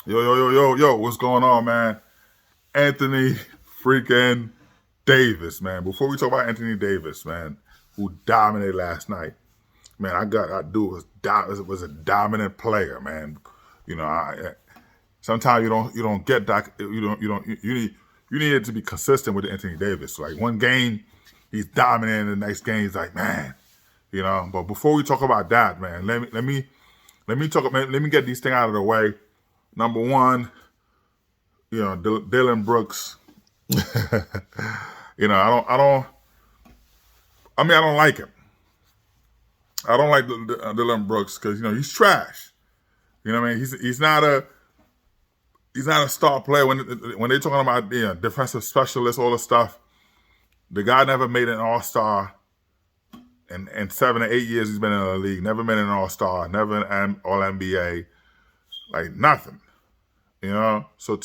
Yo, what's going on, man? Anthony freaking Davis, man. Before we talk about Anthony Davis, man, who dominated last night, man, I do was a dominant player, man. You know, sometimes you don't get that you need it to be consistent with Anthony Davis. Like one game he's dominating, the next game he's like, man, you know. But before we talk about that, man, let me get these things out of the way. Number one, Dylan Brooks. I don't like him. I don't like Dylan Brooks because he's trash. You know what I mean? He's not a star player when they're talking about defensive specialists, all the stuff. The guy never made an All-Star in 7 or 8 years he's been in the league. Never made an All-Star, never an All-NBA, like nothing. So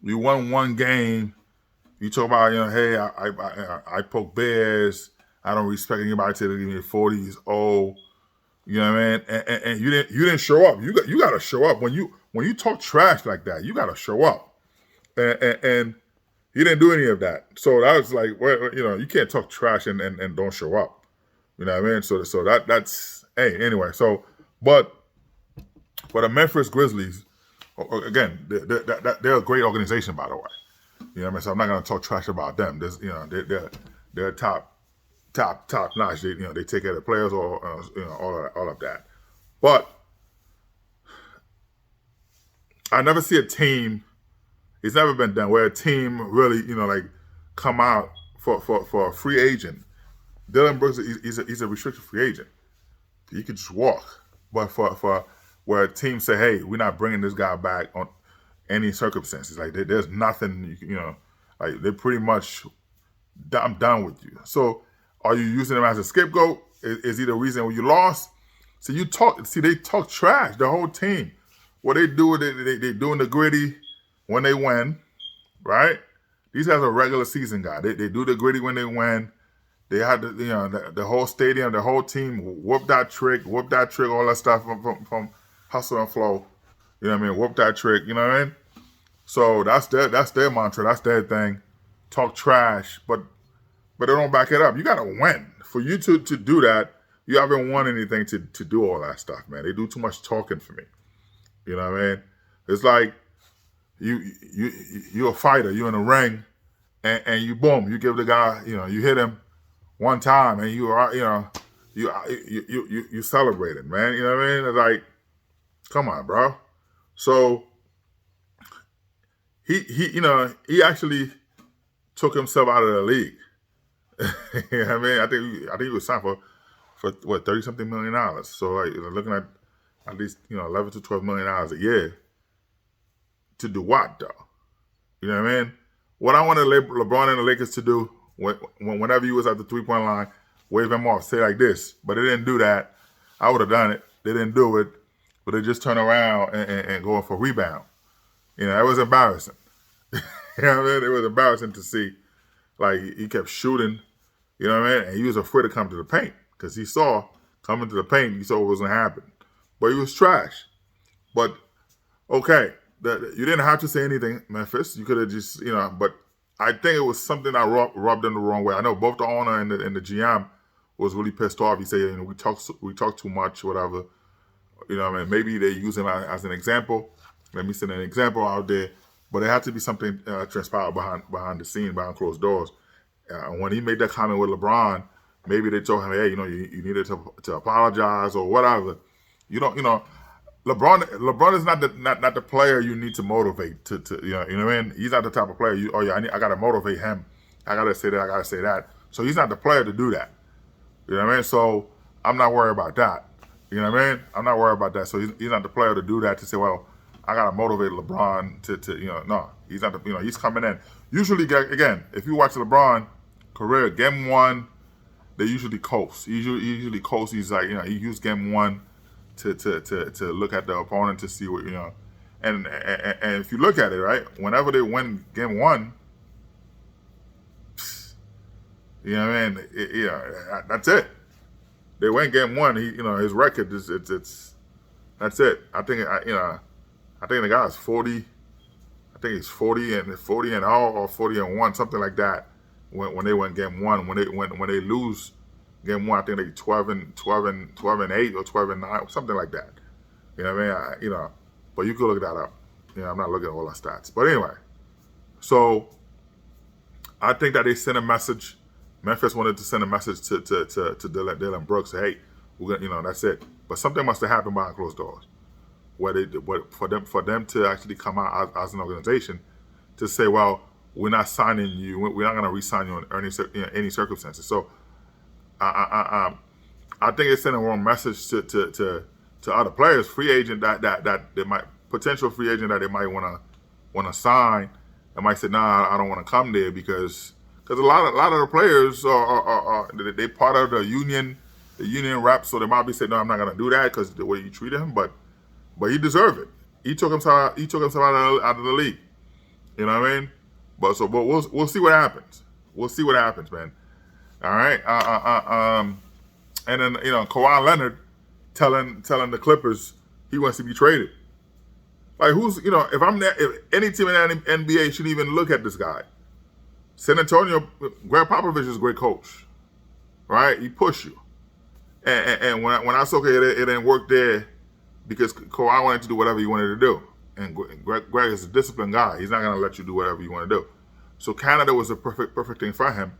you won one game. You talk about, hey, I poke bears. I don't respect anybody till they're in their 40s old. You know what I mean? And you didn't show up. You got to show up when you talk trash like that. You got to show up. And he didn't do any of that. So that was like, well, you can't talk trash and don't show up. You know what I mean? So that's anyway. So, but for the Memphis Grizzlies, again, they're a great organization, by the way. You know what I mean? So I'm not going to talk trash about them. They're top notch. They take care of the players, or all of that. But I never see a team. It's never been done where a team really like come out for a free agent. Dylan Brooks he's a restricted free agent. He could just walk. But for where a team say, hey, we're not bringing this guy back on any circumstances. Like there's nothing, like they're pretty much, I'm done with you. So are you using him as a scapegoat? Is he the reason you lost? So they talk trash, the whole team. What they do, they doing the gritty when they win, right? These guys are regular season guys. They do the gritty when they win. They had the whole stadium, the whole team whoop that trick, all that stuff from Hustle and Flow. You know what I mean? Whoop that trick, you know what I mean? So that's their mantra, that's their thing. Talk trash, but they don't back it up. You gotta win. For you to do that, you haven't won anything to do all that stuff, man. They do too much talking for me. You know what I mean? It's like you're a fighter, you're in a ring, and you boom, you give the guy, you hit him one time and you celebrated, man. You know what I mean? It's like, come on, bro. So he actually took himself out of the league. You know what I mean? I think he was signed for what, $30-something million. So like looking at least $11 to $12 million a year to do what though? You know what I mean? What I wanted LeBron and the Lakers to do whenever he was at the 3-point line, wave him off, say like this. But they didn't do that. I would have done it. They didn't do it, but they just turn around and go for rebound. It was embarrassing. You know what I mean? It was embarrassing to see. Like, he kept shooting, you know what I mean? And he was afraid to come to the paint because he saw coming to the paint, he saw what was going to happen. But he was trash. But, okay, you didn't have to say anything, Memphis. You could have just, but I think it was something that rubbed them the wrong way. I know both the owner and the GM was really pissed off. He said, we talk too much, whatever. You know what I mean? Maybe they use him as an example. Let me send an example out there. But it had to be something transpired behind the scene, behind closed doors. When he made that comment with LeBron, maybe they told him, hey, you needed to apologize or whatever. LeBron is not the player you need to motivate to you know what I mean? He's not the type of player I got to motivate him. I got to say that, I got to say that. So he's not the player to do that. You know what I mean? So I'm not worried about that. You know what I mean? I'm not worried about that. So he's not the player to do that, to say, well, I got to motivate LeBron to no. He's not the, he's coming in. Usually, again, if you watch LeBron career, game one, they usually coast. He usually coast. He's like, he used game one to look at the opponent to see what, and if you look at it, right, whenever they win game one, you know what I mean? That's it. They win game one. His record is it's that's it. I think I think the guy is 40. I think he's 40 and all, or 40-1, something like that. When they win game one, when they lose game one, I think they 12-8 or 12-9, something like that. You know what I mean? But you can look that up. I'm not looking at all our stats. But anyway, so I think that they sent a message. Memphis wanted to send a message to Dillon Brooks. Say, hey, we're gonna, that's it. But something must have happened behind closed doors, for them to actually come out as an organization to say, well, we're not signing you. We're not going to re-sign you in any circumstances. So I think it's sending a wrong message to other players, free agent that they might, potential free agent that they might want to sign. They might say, nah, I don't want to come there because a lot of the players are they part of the union rep, so they might be saying, no, I'm not going to do that because the way you treated him, but he deserved it. He took himself out of the league. You know what I mean? But we'll see what happens. We'll see what happens, man. All right. And then Kawhi Leonard telling the Clippers he wants to be traded. Like, who's if any team in the NBA should even look at this guy. San Antonio, Greg Popovich is a great coach, right? He push you. And when I saw it didn't work there because Kawhi wanted to do whatever he wanted to do. And Greg is a disciplined guy. He's not going to let you do whatever you want to do. So Canada was a perfect thing for him.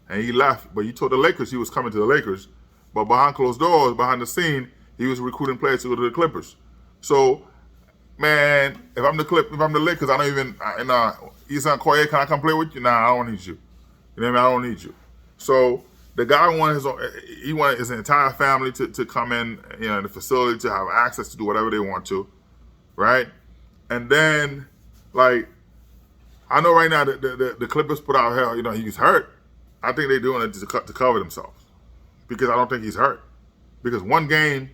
And he left. But he told the Lakers he was coming to the Lakers. But behind closed doors, behind the scene, he was recruiting players to go to the Clippers. So, man, if I'm the Lakers, I don't even, he's on Koye, can I come play with you? Nah, I don't need you. You know what I mean? I don't need you. So the guy wanted his entire family to come in, the facility, to have access to do whatever they want to, right? And then, like, I know right now that the Clippers put out hell, he's hurt. I think they're doing it to cover themselves because I don't think he's hurt. Because one game,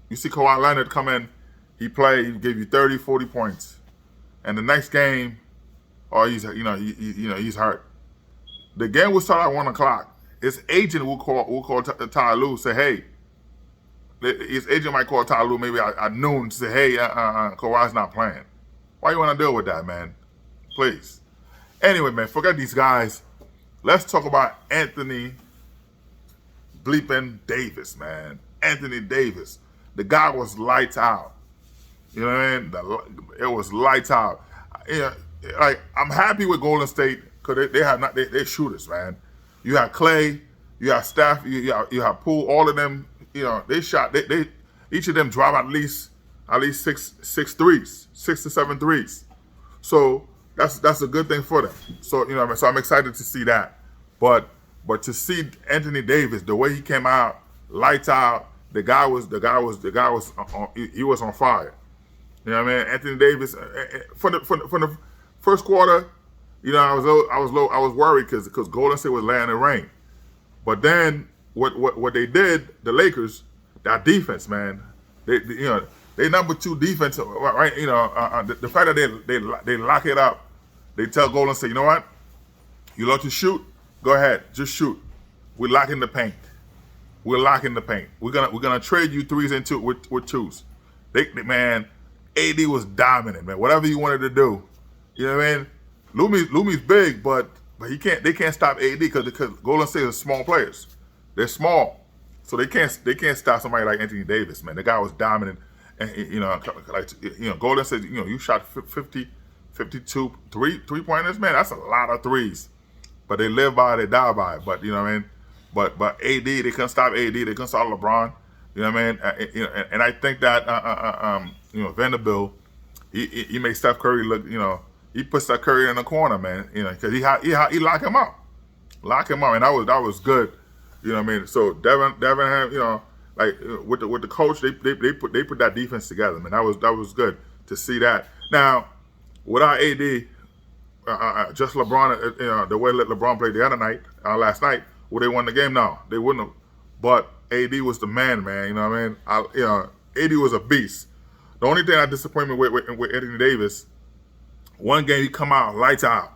you see Kawhi Leonard come in, he played, he gave you 30, 40 points. And the next game, he's hurt. The game will start at 1 o'clock. His agent will call Ty Lue, say, hey, his agent might call Ty Lue maybe at noon to say, hey, Kawhi's not playing. Why you want to deal with that, man? Please. Anyway, man, forget these guys. Let's talk about Anthony bleeping Davis, man. Anthony Davis. The guy was lights out. You know what I mean? It was lights out. Like, I'm happy with Golden State because they're shooters, man. You have Clay, you have Steph, you have Poole. All of them, they shot. They each of them drop at least 6 threes, 6 to 7 threes. So that's a good thing for them. So so I'm excited to see that. But to see Anthony Davis, the way he came out, lights out, the guy was on fire. You know what I mean? Anthony Davis for the first quarter, I was worried because Golden State was laying the rain. But then what they did, the Lakers, that defense, man, they number 2 defense, right? The fact that they lock it up, they tell Golden State, you know what? You love to shoot? Go ahead, just shoot. We're locking the paint. We're locking the paint. We're gonna trade you threes into with twos. Man, AD was dominant, man. Whatever he wanted to do, you know what I mean? Lumi's big, but they can't stop AD because Golden State is small players. They're small, so they can't stop somebody like Anthony Davis, man. The guy was dominant, and Golden State, you shot 50, 52 three-pointers, man. That's a lot of threes, but they live by it, they die by it. But you know what I mean? But AD, they couldn't stop AD. They couldn't stop LeBron. You know what I mean? And I think that Vanderbilt, he made Steph Curry look. He put Steph Curry in the corner, man. Because he locked him up, and that was good. You know what I mean? So Devin had, like with the coach, they put that defense together, man. That was good to see that. Now, without AD, just LeBron, the way LeBron played the other night, last night. Would they won the game? No, they wouldn't have. But AD was the man. You know what I mean? AD was a beast. The only thing that disappointed me with Anthony Davis, one game he come out lights out,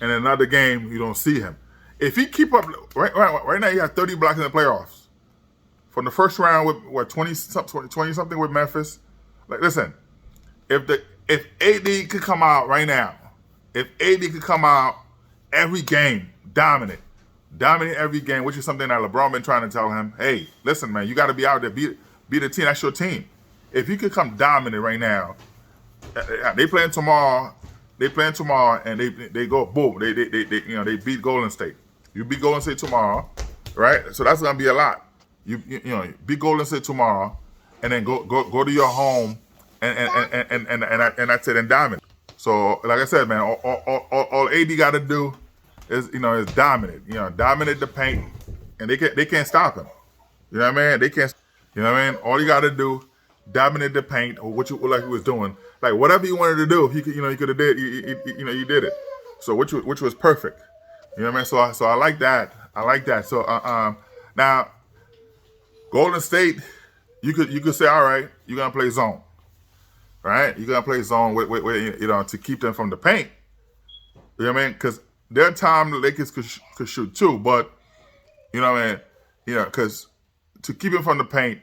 and another game you don't see him. If he keep up right now, he has 30 blocks in the playoffs. From the first round with 20 something with Memphis. Like, listen, if If AD could come out right now, if AD could come out every game, dominant every game, which is something that LeBron been trying to tell him, hey, listen, man, you got to be out there, beat the team. That's your team. If he could come dominant right now, they playing tomorrow. And they go boom. They beat Golden State. You beat Golden State tomorrow, right? So that's gonna be a lot. You beat Golden State tomorrow, and then go to your home and that's it, and dominate. So like I said, man, all AD got to do is dominate. Dominate the paint, and they can't stop him. You know what I mean? They can't. You know what I mean? All you got to do, dominate the paint, or what you like he was doing. Like whatever you wanted to do, he could have did. He did it. So which was perfect. You know what I mean? So I like that. So now Golden State, you could say, all right, you're gonna play zone, right? You're gonna play zone with to keep them from the paint. You know what I mean? Because their time the Lakers could shoot too, but you know what I mean? Because to keep them from the paint,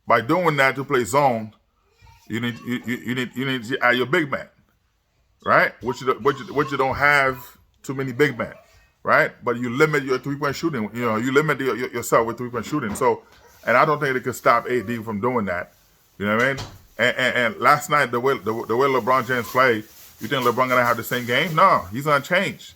by doing that to play zone, you need to add your big man, right? Which you don't have too many big men, right? But you limit your 3-point shooting. You limit yourself with 3-point shooting. So, and I don't think they could stop AD from doing that. You know what I mean? And last night the way LeBron James played, you think LeBron gonna have the same game? No, he's gonna change.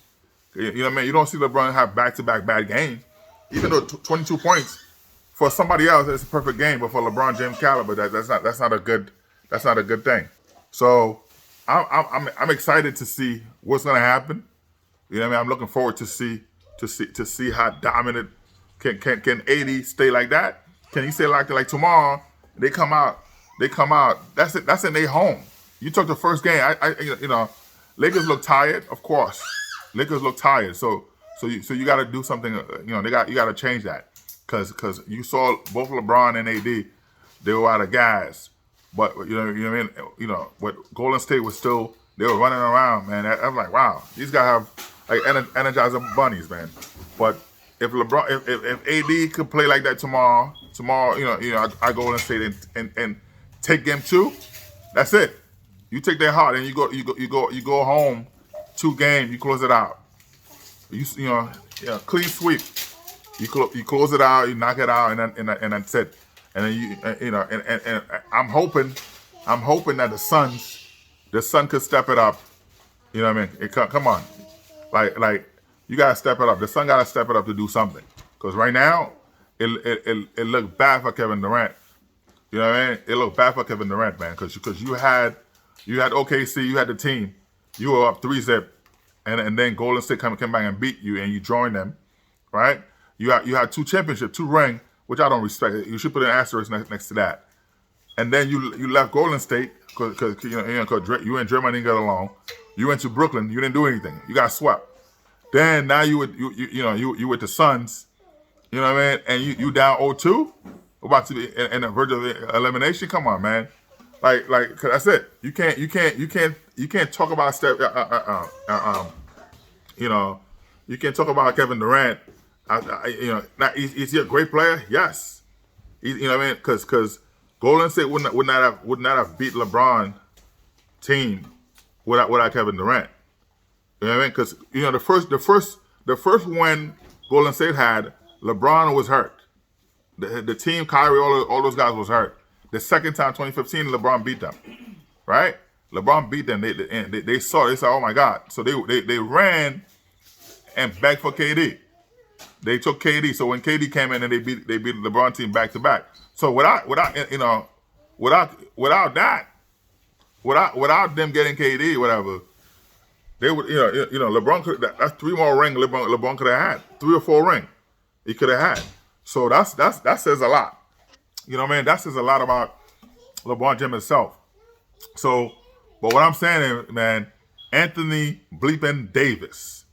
You know what I mean? You don't see LeBron have back-to-back bad games, even though 22 points for somebody else it's a perfect game, but for LeBron James caliber, that's not a good thing. So I'm excited to see what's gonna happen. You know what I mean? I'm looking forward to see how dominant can AD stay like that. Can he stay like tomorrow? They come out. That's it. That's in their home. You took the first game. Lakers look tired, of course. Lakers look tired. So you got to do something. You got to change that because you saw both LeBron and AD, they were out of gas. But you know what I mean. But Golden State was still, they were running around, man. I'm like, wow, these guys have like energizer bunnies, man. But if LeBron, if AD could play like that tomorrow, I go and State and take game 2. That's it. You take their heart and you go home 2 games. You close it out. Clean sweep. You close it out. You knock it out, and that's it. And then and I'm hoping that the Sun could step it up. You know what I mean? Come on, like you gotta step it up. The Sun gotta step it up to do something. Because right now, it looked bad for Kevin Durant. You know what I mean? It looked bad for Kevin Durant, man. Because you had OKC, you had the team, you were up 3-0, and then Golden State came back and beat you, and you joined them, right? You had 2 championships, 2 rings, which I don't respect. You should put an asterisk next to that. And then you left Golden State because you and Draymond didn't get along. You went to Brooklyn, you didn't do anything. You got swept. Then now you with the Suns, you know what I mean? And you down 0-2, about to be in the verge of elimination. Come on, man. Like, cause that's it. You can't talk about Steph. You can't talk about Kevin Durant. Is he a great player? Yes. You know what I mean? Cause Golden State would not have beat LeBron team without Kevin Durant. You know what I mean? Because the first win Golden State had, LeBron was hurt. The team, Kyrie, all those guys was hurt. The second time, 2015, LeBron beat them, right? LeBron beat them. They saw. They said, "Oh my God!" So they ran and begged for KD. They took KD. So when KD came in and they beat the LeBron team back to back. So without them getting KD, whatever, they would LeBron could. That's 3 more rings LeBron could have had. 3 or 4 rings he could have had. So that says a lot. You know what I mean? That says a lot about LeBron James himself. So, but what I'm saying is, man, Anthony bleeping Davis.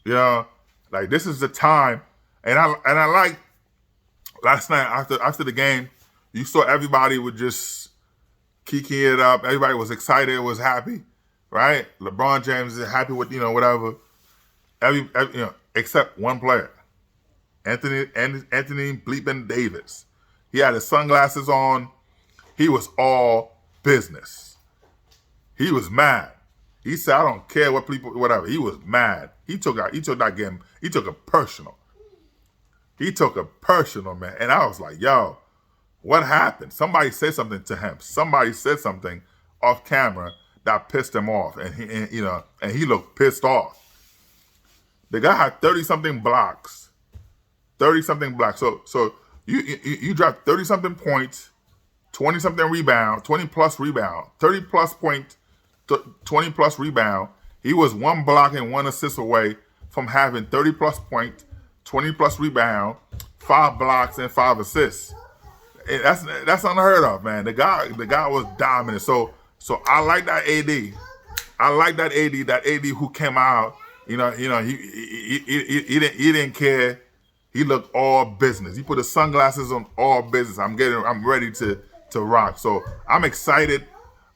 Like this is the time, and I like last night after the game, you saw everybody would just kiki it up. Everybody was excited, was happy, right? LeBron James is happy with whatever. Every except one player, Anthony bleeping Davis. He had his sunglasses on. He was all business. He was mad. He said, I don't care what people, whatever. He was mad. He took that game, he took it personal. He took it personal, man. And I was like, yo, what happened? Somebody said something to him. Somebody said something off camera that pissed him off. And he looked pissed off. The guy had 30-something blocks. 30-something blocks. So you dropped 30-something points, 20-something rebound, 20-plus rebound, 30-plus point, 20-plus rebound. He was 1 block and 1 assist away from having 30-plus point, 20-plus rebound, 5 blocks, and 5 assists. And that's unheard of, man. The guy was dominant. So I like that AD. I like that AD who came out. He didn't care. He looked all business. He put his sunglasses on, all business. I'm ready to rock. So I'm excited.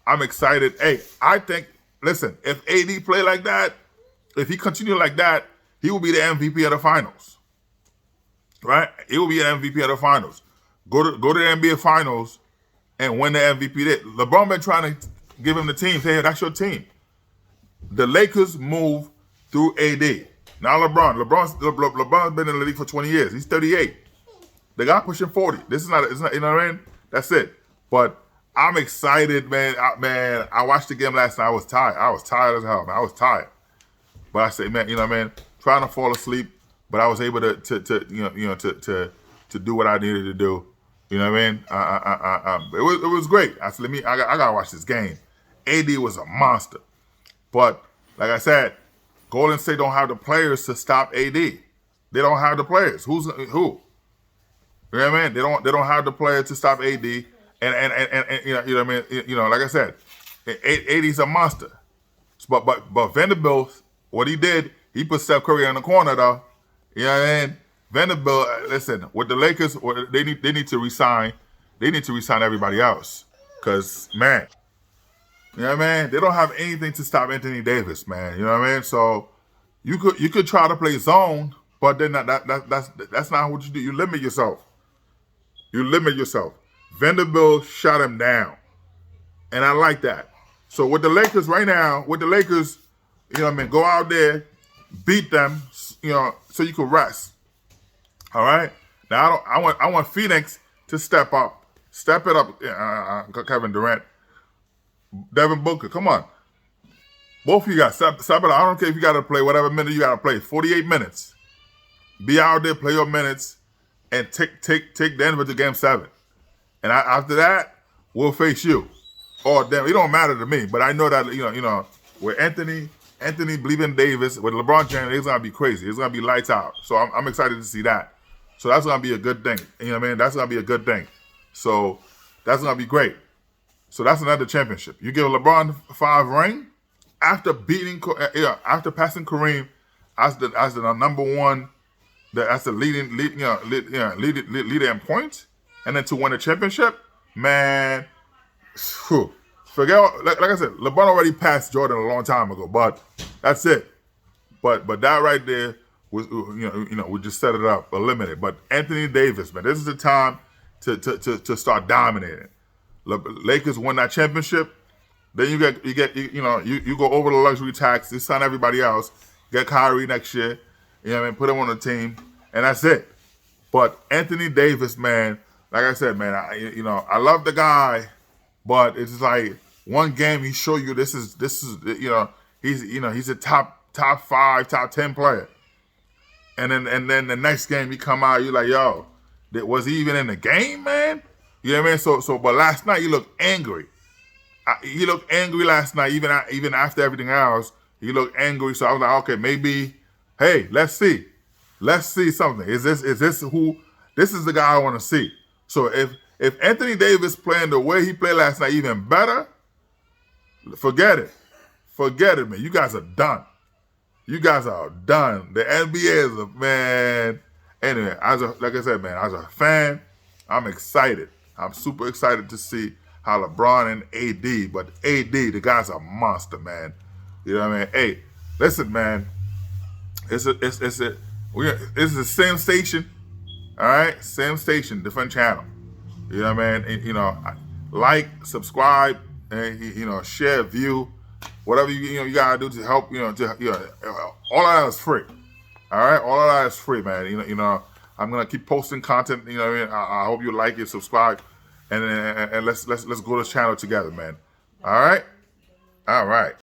Hey, I think, listen, if AD play like that, if he continue like that, he will be the MVP of the finals. Right? He will be an MVP of the finals. Go to the NBA finals and win the MVP there. LeBron been trying to give him the team. Say, hey, that's your team. The Lakers move through AD. Now LeBron's been in the league for 20 years. He's 38. The guy pushing 40. It's not, you know what I mean? That's it. But I'm excited, man. I watched the game last night. I was tired as hell, man. I was tired. But I said, man, you know what I mean? Trying to fall asleep, but I was able to do what I needed to do. You know what I mean? It was great. I said, I gotta watch this game. AD was a monster. But like I said, Golden State don't have the players to stop AD. They don't have the players. Who? You know what I mean? They don't have the players to stop AD. And you know what I mean? Like I said, AD's a monster. But Vanderbilt, what he did, he put Steph Curry in the corner though. You know what I mean? Vanderbilt, listen, with the Lakers, they need to resign. They need to resign everybody else. Cause man, you know what I mean? They don't have anything to stop Anthony Davis, man. You know what I mean? So you could try to play zone, but then that's not what you do. You limit yourself. Vanderbilt shut him down. And I like that. So with the Lakers right now, you know what I mean, go out there, beat them, so you can rest. All right? Now I want Phoenix to step it up, Kevin Durant. Devin Booker, come on. Both of you guys, step it up. I don't care if you got to play whatever minute you got to play, 48 minutes. Be out there, play your minutes, and take Denver to Game 7. And after that, we'll face you. Or them. It don't matter to me, but I know that, with Anthony bleeding Davis, with LeBron James, it's going to be crazy. It's going to be lights out. So I'm excited to see that. So that's going to be a good thing. You know what I mean? That's going to be a good thing. So that's going to be great. So that's another championship. You give LeBron 5 ring after passing Kareem as the number one, as the leader in points, and then to win a championship, man. Forget. Like I said, LeBron already passed Jordan a long time ago, but that's it. But that right there was we just set it up, eliminate. But Anthony Davis, man, this is the time to start dominating. Lakers win that championship, then you go over the luxury tax, you sign everybody else, get Kyrie next year, you know what I mean, put him on the team, and that's it. But Anthony Davis, man, like I said, man, I love the guy, but it's like one game he show you this is he's a top 5, top 10 player, and then the next game he come out, you're like, yo, was he even in the game, man? You know what I mean? So, but last night he looked angry. He looked angry last night, even after everything else. He looked angry. So I was like, okay, maybe. Hey, let's see something. Is this who? This is the guy I want to see. So if Anthony Davis playing the way he played last night, even better, forget it, man. You guys are done. The NBA is man. Anyway, like I said, man, as a fan, I'm excited. I'm super excited to see how LeBron and AD, but AD, the guy's a monster, man. You know what I mean? Hey, listen, man. It's the same station, all right? Same station, different channel. You know what I mean? And, like, subscribe, and share, view, whatever you gotta do to help. All of that is free. All right, all of that is free, man. I'm gonna keep posting content. I hope you like it, subscribe, and let's go to this channel together, man. All right.